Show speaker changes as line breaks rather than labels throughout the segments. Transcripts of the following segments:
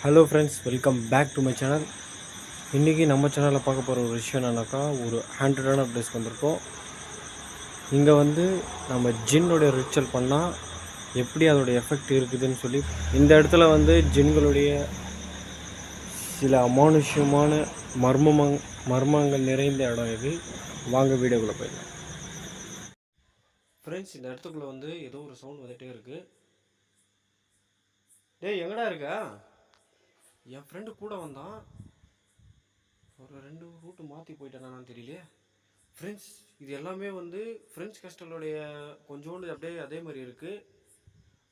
Hello friends, welcome back to my channel. இன்றைக்கி நம்ம சேனலில் பார்க்க போகிற ஒரு விஷயம் என்னன்னாக்கா, ஒரு ஹேண்டடான பிளேஸ்க்கு வந்திருக்கோம். இங்கே வந்து நம்ம ஜின்னுடைய ரிச்சுவல் பண்ணால் எப்படி அதோடைய எஃபெக்ட் இருக்குதுன்னு சொல்லி இந்த இடத்துல வந்து ஜின்களுடைய சில அமானுஷ்யமான மர்மங்கள் நிறைந்த இடம் இது. வாங்க வீடியோக்குள்ளே போயிடலாம். ஃப்ரெண்ட்ஸ், இந்த இடத்துக்குள்ளே வந்து ஏதோ ஒரு சவுண்ட் வந்துகிட்டே இருக்குது. டேய், எங்கடா இருக்கா? என் ஃப்ரெண்டு கூட வந்தான். ஒரு 2 ரூட்டு மாற்றி போயிட்டேனான்னு தெரியலையே. ஃப்ரெண்ட்ஸ், இது எல்லாமே வந்து ஃப்ரெண்ட்ஸ் கஸ்டலுடைய கொஞ்சோண்டு அப்படியே அதே மாதிரி இருக்குது.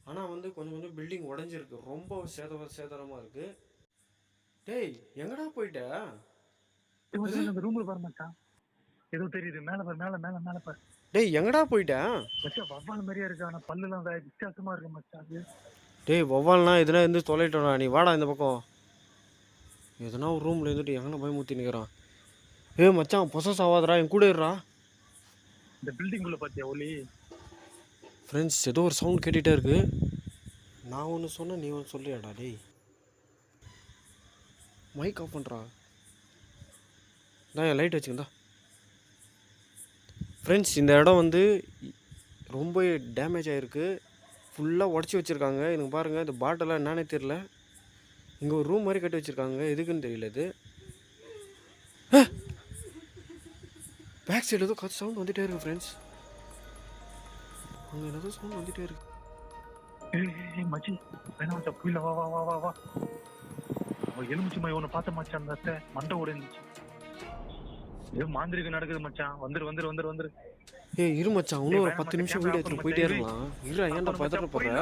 ஆனால் வந்து கொஞ்சம் கொஞ்சம் பில்டிங் உடஞ்சிருக்கு. ரொம்ப சேதாரமாக இருக்குது. டேய், எங்கடா போயிட்ட?
அந்த ரூம்ல பாரு மச்சான், ஏதோ தெரியுது. மேல பாரு, மேல மேல மேல பாரு.
டேய், எங்கடா போயிட்ட?
மச்சான் வவ்வால் மாதிரியா இருக்கு, ஆனா பல்லுலாம் வித்தியாசமா இருக்கு மச்சான். அது
டேய், வவ்வால்னா எதுனா இருந்து தொலைட்டோடா. நீ வாடா இந்த பக்கம். எதுனா ஒரு ரூமில் இருந்துட்டு எங்கன்னா பயமுத்தி நிற்கிறான். மச்சான், பொசஸ் ஆகாதடா, என் கூட இருடா.
இந்த பில்டிங் உள்ள பாத்தியா ஒலி?
ஃப்ரெண்ட்ஸ், ஏதோ ஒரு சவுண்ட் கேட்டுகிட்டே இருக்கு. நான் ஒன்று சொன்னேன், நீ ஒன்று சொல்லியாடா. டேய், மைக் ஆஃப் பண்ணுறா. நான் என் லைட் வச்சுக்கந்தா. ஃப்ரெண்ட்ஸ், இந்த இடம் வந்து ரொம்ப டேமேஜ் ஆகிருக்கு. ஃபுல்லாக உடச்சி வச்சுருக்காங்க. எனக்கு பாருங்கள், இந்த பாட்டெல்லாம் என்னன்னே தெரில. இங்கே ஒரு ரூம் மாதிரி கட்டி வச்சுருக்காங்க. எதுக்குன்னு தெரியல. இது பேக் சைடு ஏதோ சவுண்ட் வந்துகிட்டே இருக்குது ஃப்ரெண்ட்ஸ். அங்கே ஏதோ சவுண்ட் வந்துகிட்டே இருக்கு.
மச்சி வேணா மச்சான், புரியல. வா வா வா வா வா. அவன் எலுமிச்சு மை ஒன்று பார்த்த மச்சான். அந்த அத்தை மண்டை உடைஞ்சிச்சு. ஏதோ மாந்திரிகம் நடக்குது மச்சான். வந்துரு வந்துரு வந்துரு வந்துரு.
இரு மச்சான், இன்னும் ஒரு 10 நிமிஷம் வீடியோ எடுத்துட்டு போயிட்டே இருக்கலாம். ஏன்டா பதற போடுற?